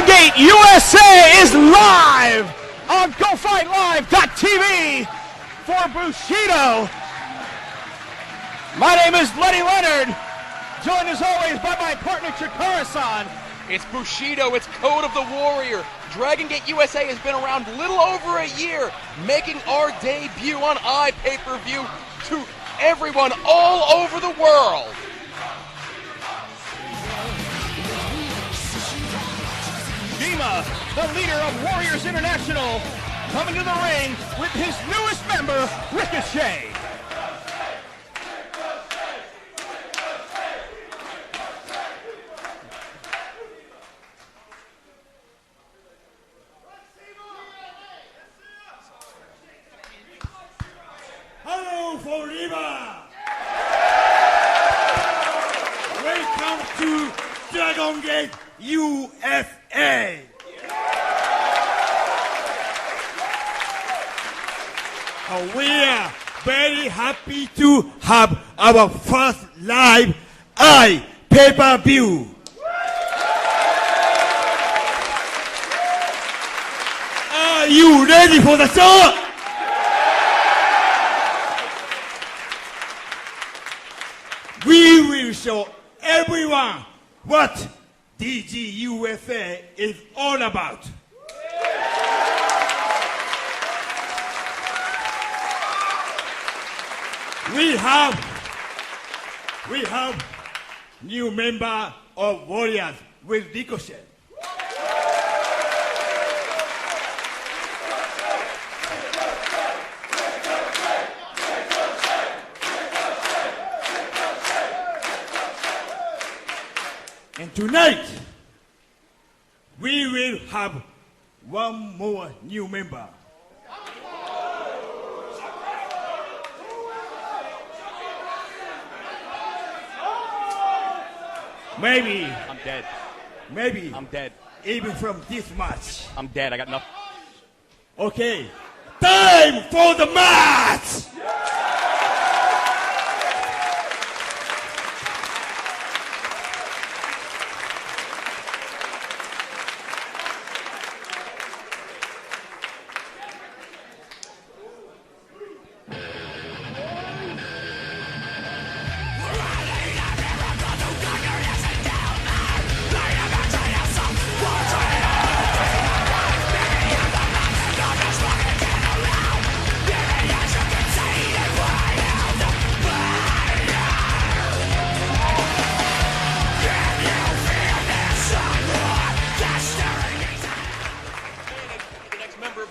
Gate USA is live on GoFightLive.tv for Bushido. My name is Lenny Leonard, joined as always by my partner Chikara-san. It's Bushido, it's Code of the Warrior. Dragon Gate USA has been around little over a year, making our debut on iPay-per-view to everyone all over the world. Shima, the leader of Warriors International, coming to the ring with his newest member, Ricochet. Hello, Forever! Welcome to Dragon Gate USA! We are very happy to have our first live pay-per-view. Are you ready for the show? We will show everyone what DGUSA is all about. We have new member of Warriors with Ricochet. And tonight, we will have one more new member. Maybe. I'm dead. Maybe. I'm dead. Even from this match. I'm dead. I got nothing. Okay. Time for the match!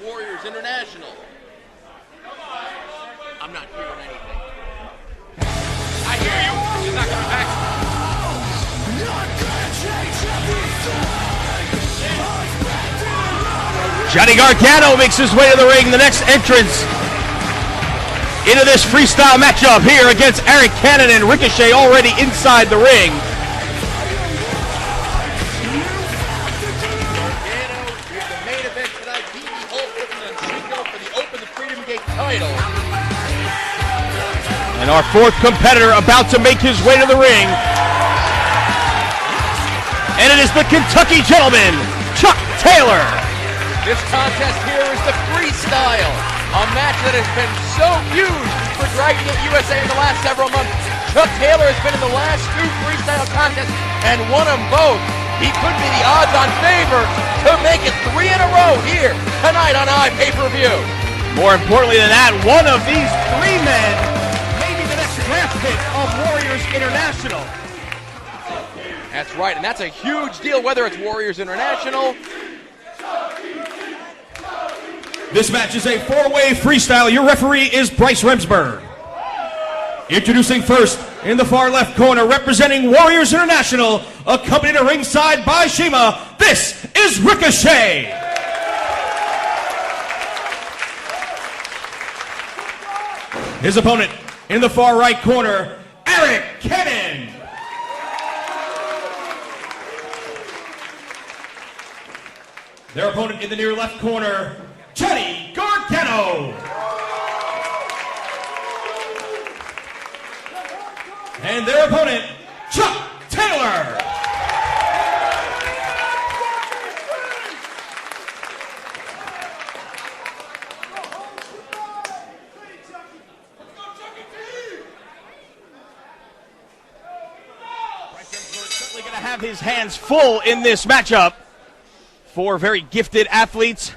Warriors International. I'm not hearing anything. I hear you. She's not coming back. Johnny Gargano makes his way to the ring, the next entrance into this freestyle matchup here against Arik and Ricochet already inside the ring. And our fourth competitor about to make his way to the ring. And it is the Kentucky gentleman, Chuck Taylor. This contest here is the freestyle, a match that has been so huge for Dragon Gate USA in the last several months. Chuck Taylor has been in the last two freestyle contests and won them both. He could be the odds-on favorite to make it 3 in a row here tonight on iPay-per-view. More importantly than that, one of these 3 men may be the next draft pick of Warriors International. That's right, and that's a huge deal, whether it's Warriors International. This match is a 4-way freestyle. Your referee is Bryce Remsburg. Introducing first, in the far left corner, representing Warriors International, accompanied at ringside by Shima, this is Ricochet. His opponent, in the far right corner, Arik. Their opponent in the near left corner, Johnny Gargano. And their opponent, Chuck Taylor. have his hands full in this matchup. Four very gifted athletes,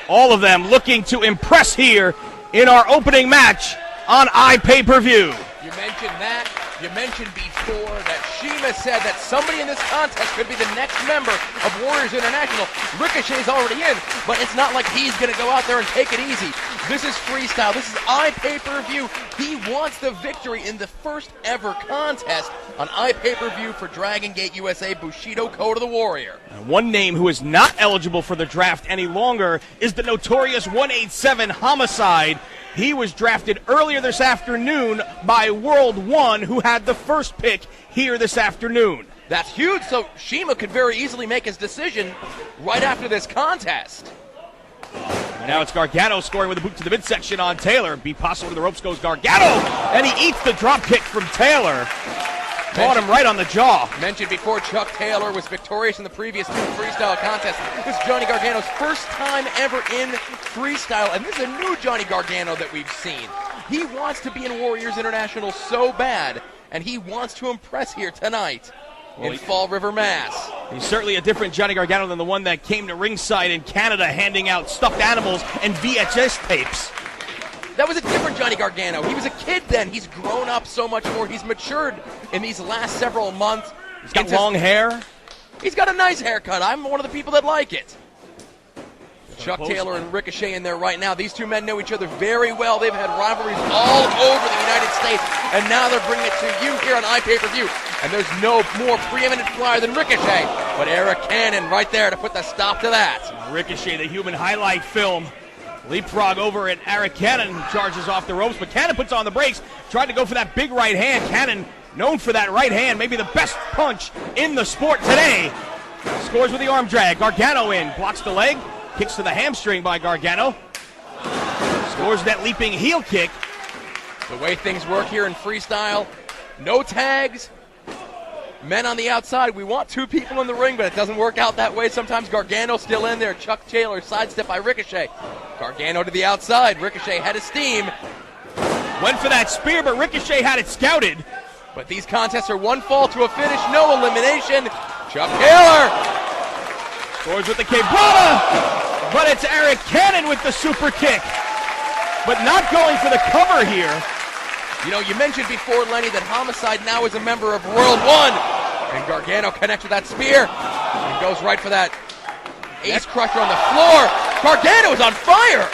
all of them looking to impress here in our opening match on iPay-per-view. You mentioned that. You mentioned before that Shima said that somebody in this contest could be the next member of Warriors International. Ricochet's already in, but it's not like he's going to go out there and take it easy. This is freestyle. This is iPay-per-view. He wants the victory in the first ever contest on iPay-per-view for Dragon Gate USA, Bushido Code of the Warrior. And one name who is not eligible for the draft any longer is the notorious 187 Homicide. He was drafted earlier this afternoon by World One, who had the first pick here this afternoon. That's huge, so Shima could very easily make his decision right after this contest. And now it's Gargano scoring with a boot to the midsection on Taylor. Be possible to the ropes goes Gargano, and he eats the drop kick from Taylor. Caught him right on the jaw. Mentioned before, Chuck Taylor was victorious in the previous two freestyle contests. This is Johnny Gargano's first time ever in freestyle, and this is a new Johnny Gargano that we've seen. He wants to be in Warriors International so bad, and he wants to impress here tonight in Fall River, Mass. He's certainly a different Johnny Gargano than the one that came to ringside in Canada handing out stuffed animals and VHS tapes. That was a different Johnny Gargano. He was a kid then. He's grown up so much more. He's matured in these last several months. He's got long hair. He's got a nice haircut. I'm one of the people that like it. Chuck Taylor and Ricochet in there right now. These two men know each other very well. They've had rivalries all over the United States, and now they're bringing it to you here on iPay-per-view. And there's no more preeminent flyer than Ricochet, but Eric Cannon right there to put the stop to that. Ricochet, the human highlight film. Leapfrog over at Arik Cannon, charges off the ropes, but Cannon puts on the brakes, tried to go for that big right hand. Cannon, known for that right hand, maybe the best punch in the sport today. Scores with the arm drag. Gargano in, blocks the leg, kicks to the hamstring by Gargano. Scores that leaping heel kick. The way things work here in freestyle, no tags. Men on the outside, we want two people in the ring, but it doesn't work out that way. Sometimes Gargano's still in there. Chuck Taylor sidestep by Ricochet. Gargano to the outside. Ricochet had a steam. Went for that spear, but Ricochet had it scouted. But these contests are one fall to a finish, no elimination. Chuck Taylor scores with the K-Brada, but it's Arik Cannon with the super kick. But not going for the cover here. You know, you mentioned before, Lenny, that Homicide now is a member of World One. And Gargano connects with that spear and goes right for that ace crusher on the floor. Gargano is on fire.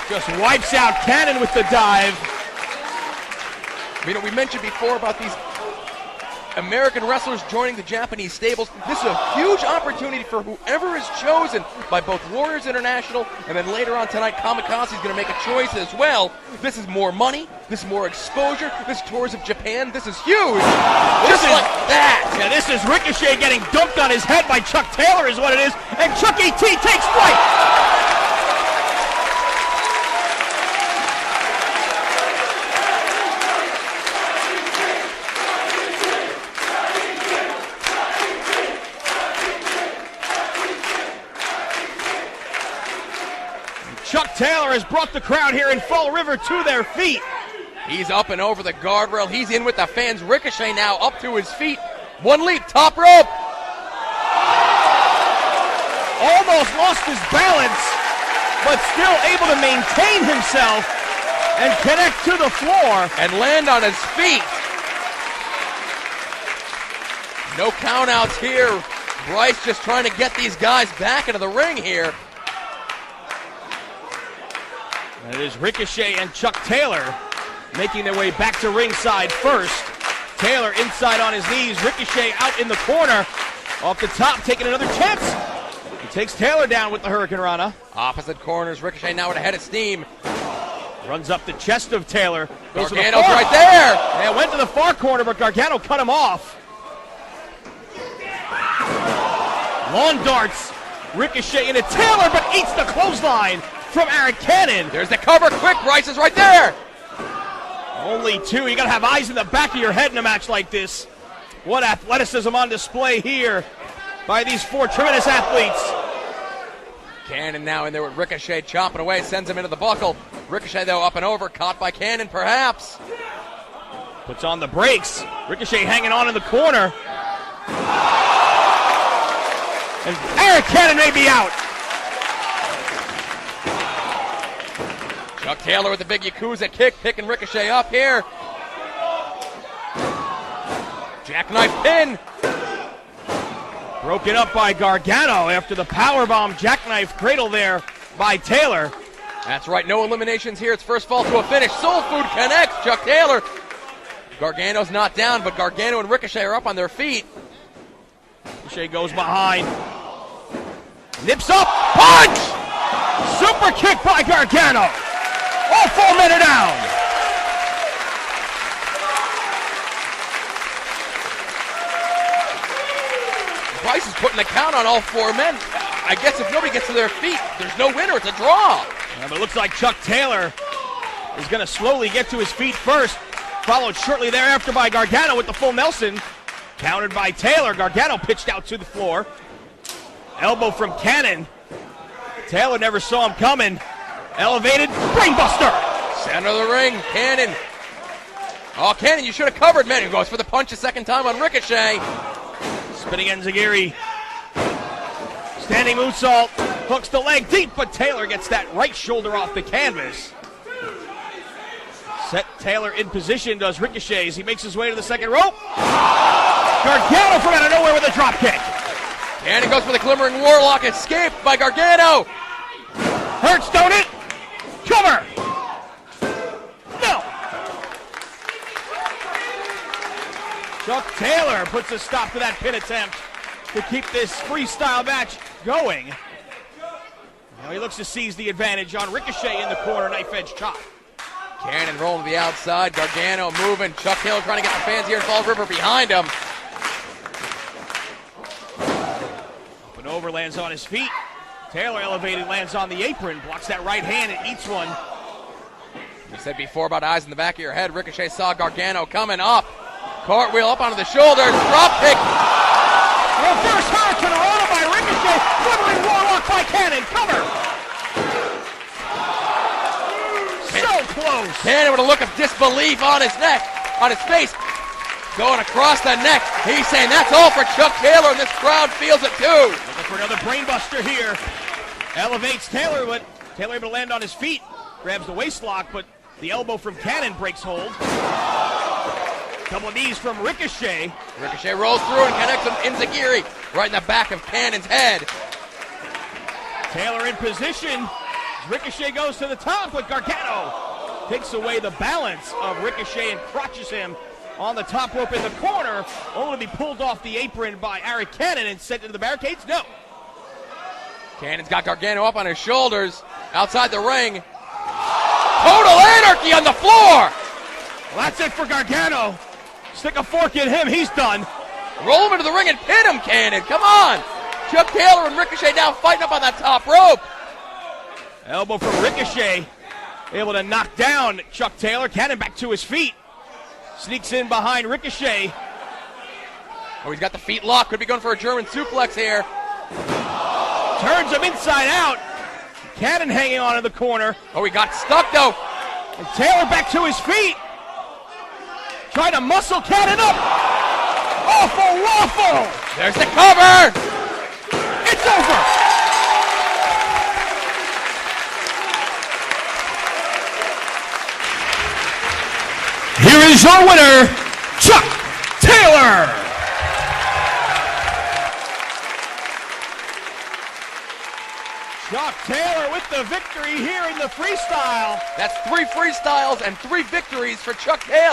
Just wipes out Cannon with the dive. You know, we mentioned before about these American wrestlers joining the Japanese stables. This is a huge opportunity for whoever is chosen by both Warriors International, and then later on tonight, Kamikaze is going to make a choice as well. This is more money. This is more exposure. This tours of Japan. This is huge. Just like that. Yeah, this is Ricochet getting dumped on his head by Chuck Taylor is what it is, and Chuck E.T. takes flight. Chuck Taylor has brought the crowd here in Fall River to their feet. He's up and over the guardrail. He's in with the fans. Ricochet now up to his feet. One leap, top rope. Almost lost his balance, but still able to maintain himself and connect to the floor. And land on his feet. No countouts here. Bryce just trying to get these guys back into the ring here. And it is Ricochet and Chuck Taylor making their way back to ringside first. Taylor inside on his knees. Ricochet out in the corner. Off the top, taking another chance. He takes Taylor down with the Hurricane Rana. Opposite corners. Ricochet now with a head of steam. Runs up the chest of Taylor. Goes Gargano's right there. And went to the far corner, but Gargano cut him off. Lawn darts. Ricochet into Taylor, but eats the clothesline from Arik Cannon. There's the cover. Quick, Bryce is right there. Only two. You got to have eyes in the back of your head in a match like this. What athleticism on display here by these four tremendous athletes. Cannon now in there with Ricochet chopping away, sends him into the buckle. Ricochet, though, up and over, caught by Cannon, perhaps. Puts on the brakes. Ricochet hanging on in the corner. And Arik Cannon may be out. Chuck Taylor with the big Yakuza kick, picking Ricochet up here. Jackknife pin. Broken up by Gargano after the powerbomb jackknife cradle there by Taylor. That's right, no eliminations here. It's first fall to a finish. Soul Food connects. Chuck Taylor. Gargano's not down, but Gargano and Ricochet are up on their feet. Ricochet goes behind. Nips up. Punch! Super kick by Gargano. All 4 men are down. Bryce is putting the count on all 4 men. I guess if nobody gets to their feet, there's no winner. It's a draw. Yeah, but it looks like Chuck Taylor is going to slowly get to his feet first, followed shortly thereafter by Gargano with the full Nelson. Countered by Taylor. Gargano pitched out to the floor. Elbow from Cannon. Taylor never saw him coming. Elevated brainbuster. Center of the ring, Cannon. Oh, Cannon, you should have covered, man. He goes for the punch a second time on Ricochet. Spinning Enziguri. Standing moonsault. Hooks the leg deep, but Taylor gets that right shoulder off the canvas. Set Taylor in position, does Ricochet as he makes his way to the second rope. Gargano from out of nowhere with a drop kick. Cannon goes for the Glimmering Warlock, escaped by Gargano. Hurts, don't it? Cover. No. Chuck Taylor puts a stop to that pin attempt to keep this freestyle match going. Now he looks to seize the advantage on Ricochet in the corner, knife edge chop. Cannon rolling to the outside, Gargano moving, Chuck Taylor trying to get the fans here in Fall River behind him. Up and over, lands on his feet. Taylor elevated, lands on the apron, blocks that right hand and eats one. You said before about eyes in the back of your head. Ricochet saw Gargano coming up. Cartwheel up onto the shoulders, drop kick. Reverse Hurricane Rana by Ricochet, Glimmering Warlock by Cannon, cover. So close. Cannon with a look of disbelief on his neck, on his face. Going across the neck. He's saying that's all for Chuck Taylor, and this crowd feels it too. Looking for another brainbuster here. Elevates Taylor, but Taylor able to land on his feet. Grabs the waist lock, but the elbow from Cannon breaks hold. Couple of knees from Ricochet. Ricochet rolls through and connects with Enziguri right in the back of Cannon's head. Taylor in position. Ricochet goes to the top, but Gargano takes away the balance of Ricochet and crotches him on the top rope in the corner, only to be pulled off the apron by Arik Cannon and sent into the barricades. No. Cannon's got Gargano up on his shoulders outside the ring. Total anarchy on the floor. Well, that's it for Gargano. Stick a fork in him, he's done. Roll him into the ring and pin him, Cannon. Come on. Chuck Taylor and Ricochet now fighting up on that top rope. Elbow from Ricochet. Able to knock down Chuck Taylor. Cannon back to his feet. Sneaks in behind Ricochet. Oh, he's got the feet locked. Could be going for a German suplex here. Turns him inside out. Cannon hanging on in the corner. Oh, he got stuck though. And Taylor back to his feet. Trying to muscle Cannon up. Awful waffle. There's the cover. It's over. Here is your winner, Chuck Taylor. Chuck Taylor with the victory here in the freestyle. That's 3 freestyles and 3 victories for Chuck Taylor.